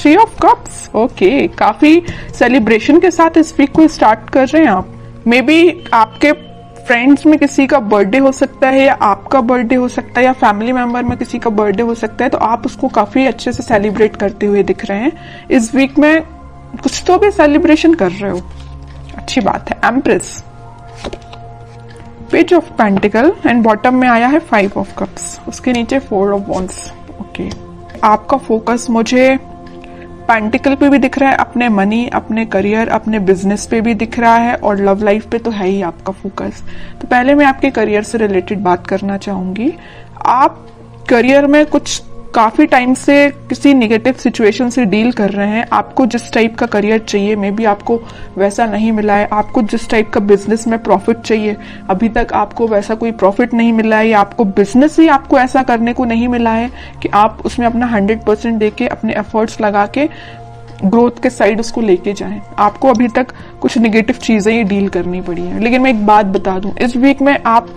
3 of cups, okay, काफी celebration के साथ इस वीक को स्टार्ट कर रहे हैं आप। मे बी आपके फ्रेंड्स में किसी का बर्थडे हो सकता है, या आपका बर्थडे हो सकता है, या फैमिली मेंबर में किसी का बर्थडे हो सकता है, तो आप उसको काफी अच्छे से सेलिब्रेट करते हुए दिख रहे हैं। इस वीक में कुछ तो भी सेलिब्रेशन कर रहे हो, अच्छी बात है। Empress, page of pentacle and bottom में आया है 5 ऑफ कप्स, उसके नीचे 4 ऑफ वॉन्ड्स। ओके, आपका फोकस मुझे पेंटिकल पे भी दिख रहा है, अपने मनी, अपने करियर, अपने बिजनेस पे भी दिख रहा है, और लव लाइफ पे तो है ही आपका फोकस। तो पहले मैं आपके करियर से रिलेटेड बात करना चाहूंगी। आप करियर में कुछ काफी टाइम से किसी नेगेटिव सिचुएशन से डील कर रहे हैं। आपको जिस टाइप का करियर चाहिए, मे बी आपको वैसा नहीं मिला है। आपको जिस टाइप का बिजनेस में प्रॉफिट चाहिए, अभी तक आपको वैसा कोई प्रॉफिट नहीं मिला है, या आपको बिजनेस ही आपको ऐसा करने को नहीं मिला है कि आप उसमें अपना 100% देके, अपने एफर्ट्स लगा के ग्रोथ के साइड उसको लेके जाएं। आपको अभी तक कुछ नेगेटिव चीजें ही डील करनी पड़ी है। लेकिन मैं एक बात बता दूं, इस वीक में आप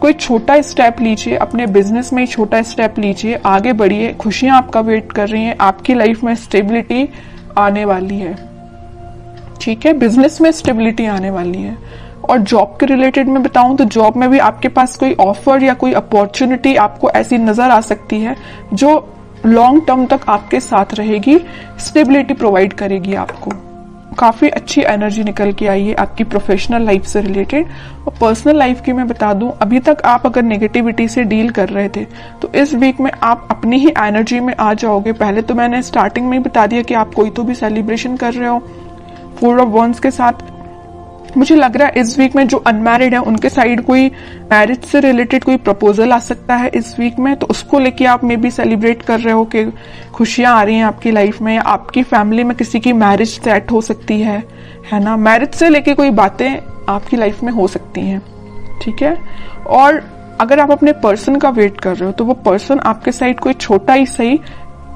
कोई छोटा स्टेप लीजिए, अपने बिजनेस में ही छोटा स्टेप लीजिए, आगे बढ़िए, खुशियां आपका वेट कर रही हैं, आपकी लाइफ में स्टेबिलिटी आने वाली है। ठीक है, बिजनेस में स्टेबिलिटी आने वाली है। और जॉब के रिलेटेड में बताऊं तो जॉब में भी आपके पास कोई ऑफर या कोई अपॉर्चुनिटी आपको ऐसी नजर आ सकती है जो लॉन्ग टर्म तक आपके साथ रहेगी, स्टेबिलिटी प्रोवाइड करेगी आपको। काफी अच्छी एनर्जी निकल के आई है आपकी प्रोफेशनल लाइफ से रिलेटेड। और पर्सनल लाइफ की मैं बता दूं, अभी तक आप अगर नेगेटिविटी से डील कर रहे थे तो इस वीक में आप अपनी ही एनर्जी में आ जाओगे। पहले तो मैंने स्टार्टिंग में ही बता दिया कि आप कोई तो भी सेलिब्रेशन कर रहे हो 4 ऑफ वॉन्ड्स के साथ। मुझे लग रहा है इस वीक में जो अनमैरिड है उनके साइड कोई मैरिज से रिलेटेड कोई प्रपोजल आ सकता है इस वीक में, तो उसको लेके आप मे बी सेलिब्रेट कर रहे हो कि खुशियां आ रही हैं आपकी लाइफ में, या आपकी फैमिली में किसी की मैरिज सेट हो सकती है ना। मैरिज से लेके कोई बातें आपकी लाइफ में हो सकती हैं, ठीक है। और अगर आप अपने पर्सन का वेट कर रहे हो तो वो पर्सन आपके साइड कोई छोटा ही सही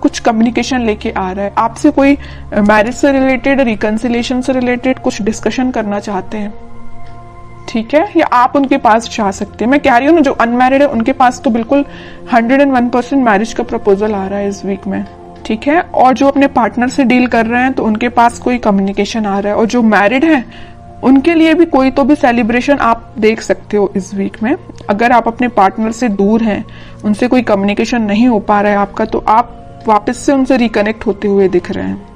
कुछ कम्युनिकेशन लेके आ रहा है, आपसे कोई मैरिज से रिलेटेड, रिकंसिलेशन से रिलेटेड कुछ डिस्कशन करना चाहते हैं, ठीक है। या आप उनके पास जा सकते हैं। मैं कह रही हूँ ना, जो अनमैरिड है उनके पास तो बिल्कुल 101% मैरिज का प्रपोजल आ रहा है इस वीक में, ठीक है। और जो अपने पार्टनर से डील कर रहे हैं तो उनके पास कोई कम्युनिकेशन आ रहा है। और जो मैरिड है उनके लिए भी कोई तो भी सेलिब्रेशन आप देख सकते हो इस वीक में। अगर आप अपने पार्टनर से दूर हैं, उनसे कोई कम्युनिकेशन नहीं हो पा रहा है आपका, तो आप वापस से उनसे रिकनेक्ट होते हुए दिख रहे हैं।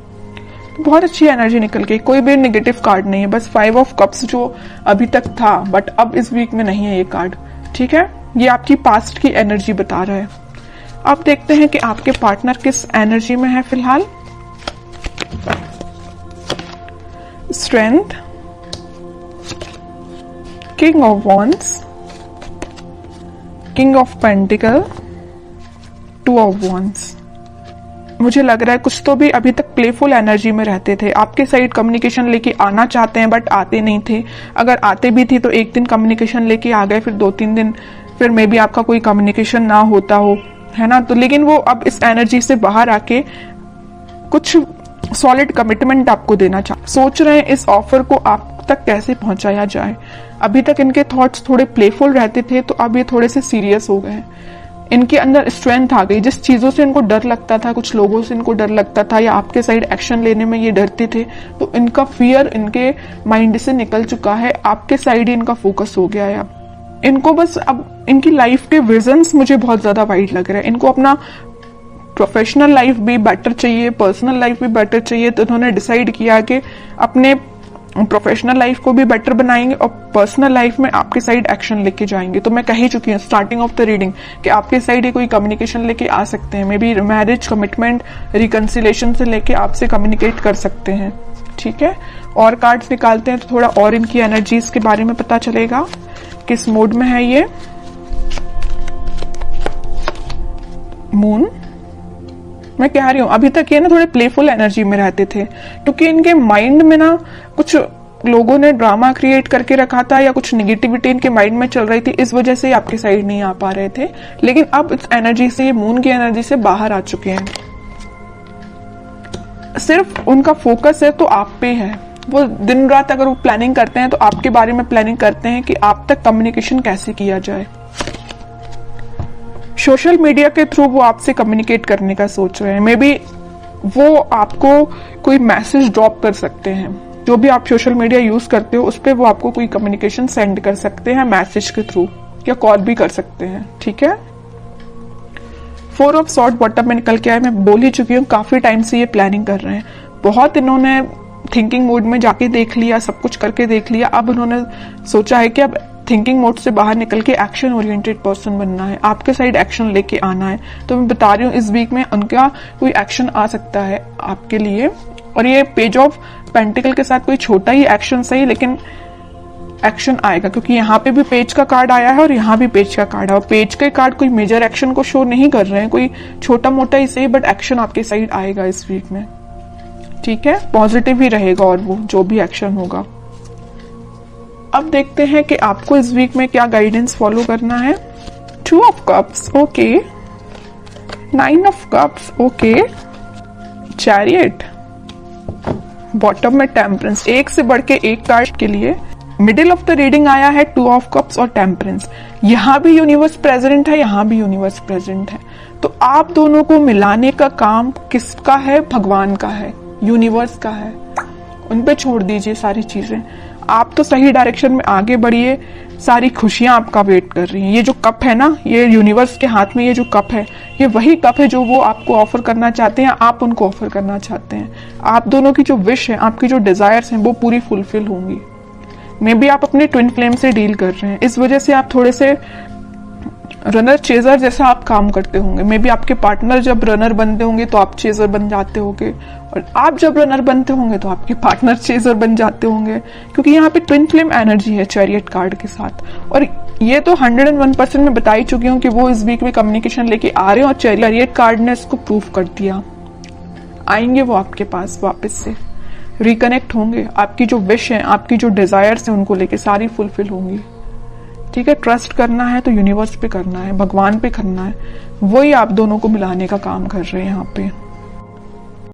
बहुत अच्छी एनर्जी निकल गई, कोई भी नेगेटिव कार्ड नहीं है, बस 5 ऑफ कप्स जो अभी तक था बट अब इस वीक में नहीं है ये कार्ड, ठीक है। ये आपकी पास्ट की एनर्जी बता रहा है। अब देखते हैं कि आपके पार्टनर किस एनर्जी में है फिलहाल। Strength, king of wands, king of pentacle, 2 of wands. मुझे लग रहा है कुछ तो भी अभी तक प्लेफुल एनर्जी में रहते थे, आपके साइड कम्युनिकेशन लेके आना चाहते हैं बट आते नहीं थे। अगर आते भी थे तो एक दिन कम्युनिकेशन लेके आ गए, फिर 2-3 दिन फिर मे बी आपका कोई कम्युनिकेशन ना होता हो, है ना। तो लेकिन वो अब इस एनर्जी से बाहर आके कुछ सॉलिड कमिटमेंट आपको देना सोच रहे हैं। इस ऑफर को आप तक कैसे पहुंचाया जाए। अभी तक इनके थॉट्स थोड़े प्लेफुल रहते थे, तो अब ये थोड़े से सीरियस हो गए। इनके अंदर स्ट्रेंथ आ गई। जिस चीजों से इनको डर लगता था, कुछ लोगों से इनको डर लगता था, या आपके साइड एक्शन लेने में ये डरते थे, तो इनका फियर इनके माइंड से निकल चुका है। आपके साइड ही इनका फोकस हो गया है। अब इनको बस अब इनकी लाइफ के विजन्स मुझे बहुत ज्यादा वाइड लग रहा है। इनको अपना प्रोफेशनल लाइफ भी बेटर चाहिए, पर्सनल लाइफ भी बेटर चाहिए, तो इन्होंने डिसाइड किया कि अपने प्रोफेशनल लाइफ को भी बेटर बनाएंगे और पर्सनल लाइफ में आपके साइड एक्शन लेके जाएंगे। तो मैं कह ही चुकी हूँ स्टार्टिंग ऑफ द रीडिंग कि आपके साइड ही कोई कम्युनिकेशन लेके आ सकते हैं। May be marriage, commitment, reconciliation से लेके आपसे कम्युनिकेट कर सकते हैं, ठीक है। और कार्ड्स निकालते हैं तो थोड़ा और इनकी एनर्जीज के बारे में पता चलेगा, किस मूड में है ये। मून, मैं कह रही हूँ अभी तक ये ना थोड़े प्लेफुल एनर्जी में रहते थे, क्योंकि इनके माइंड में ना कुछ लोगों ने ड्रामा क्रिएट करके रखा था, या कुछ नेगेटिविटी इनके माइंड में चल रही थी, इस वजह से आपके साइड नहीं आ पा रहे थे। लेकिन अब इस एनर्जी से, ये मून की एनर्जी से बाहर आ चुके हैं। सिर्फ उनका फोकस है तो आप पे है। वो दिन रात अगर वो प्लानिंग करते हैं तो आपके बारे में प्लानिंग करते हैं कि आप तक कम्युनिकेशन कैसे किया जाए। सोशल मीडिया के थ्रू वो आपसे कम्युनिकेट करने का सोच रहे हैं। मे बी वो आपको कोई मैसेज ड्रॉप कर सकते हैं। जो भी आप सोशल मीडिया यूज करते हो उस पर वो आपको कोई कम्युनिकेशन सेंड कर सकते हैं मैसेज के थ्रू, या कॉल भी कर सकते हैं। ठीक है। 4 ऑफ सॉर्ड बॉटम में निकल के आए। मैं बोल ही चुकी हूँ काफी टाइम से ये प्लानिंग कर रहे हैं, बहुत इन्होंने थिंकिंग मोड में जाके देख लिया, सब कुछ करके देख लिया। अब उन्होंने सोचा है कि अब थिंकिंग मोड से बाहर निकल के एक्शन ओरिएंटेड पर्सन बनना है, आपके साइड एक्शन लेके आना है। तो मैं बता रही हूँ इस वीक में उनका कोई एक्शन आ सकता है आपके लिए। और ये पेज ऑफ पेंटिकल के साथ कोई छोटा ही एक्शन सही, लेकिन एक्शन आएगा, क्योंकि यहाँ पे भी पेज का कार्ड आया है और यहाँ भी पेज का कार्ड है। और पेज के कार्ड कोई मेजर एक्शन को शो नहीं कर रहे हैं, कोई छोटा मोटा ही सही, बट एक्शन आपके साइड आएगा इस वीक में। ठीक है, पॉजिटिव ही रहेगा और वो जो भी एक्शन होगा। अब देखते हैं कि आपको इस वीक में क्या गाइडेंस फॉलो करना है। 2 of cups, okay. 9 of cups, okay. Chariot, bottom में टेम्परेंस, एक से बढ़ के एक कार्ड के लिए मिडिल ऑफ द रीडिंग आया है 2 ऑफ कप्स और टेम्परेंस। यहां भी यूनिवर्स प्रेजेंट है, यहां भी यूनिवर्स प्रेजेंट है। तो आप दोनों को मिलाने का काम किसका है? भगवान का है, यूनिवर्स का है। उन पे छोड़ दीजिए सारी चीजें, आप तो सही डायरेक्शन में आगे बढ़िए। सारी खुशियां आपका वेट कर रही हैं। ये जो कप है ना, ये यूनिवर्स के हाथ में ये जो कप है, ये वही कप है जो वो आपको ऑफर करना चाहते हैं, आप उनको ऑफर करना चाहते हैं। आप दोनों की जो विश है, आपकी जो डिजायर्स हैं, वो पूरी फुलफिल होंगी। मे बी आप अपने ट्विन फ्लेम से डील कर रहे हैं, इस वजह से आप थोड़े से रनर चेजर जैसा आप काम करते होंगे। मे बी आपके पार्टनर जब रनर बनते होंगे तो आप चेजर बन जाते होंगे, और आप जब रनर बनते होंगे तो आपके पार्टनर चेजर बन जाते होंगे, क्योंकि यहाँ पे ट्विन फ्लेम एनर्जी है चैरियट कार्ड के साथ। और ये तो 101% में बता ही चुकी हूँ कि वो इस वीक में कम्युनिकेशन लेके आ रहे हैं, और चैरियट कार्ड ने इसको प्रूफ कर दिया। आएंगे वो आपके पास वापस से, रिकनेक्ट होंगे। आपकी जो विश है, आपकी जो डिजायर्स है, उनको लेके सारी फुलफिल होंगी। ठीक है, ट्रस्ट करना है तो यूनिवर्स पे करना है, भगवान पे करना है। वही आप दोनों को मिलाने का काम कर रहे हैं यहाँ पे।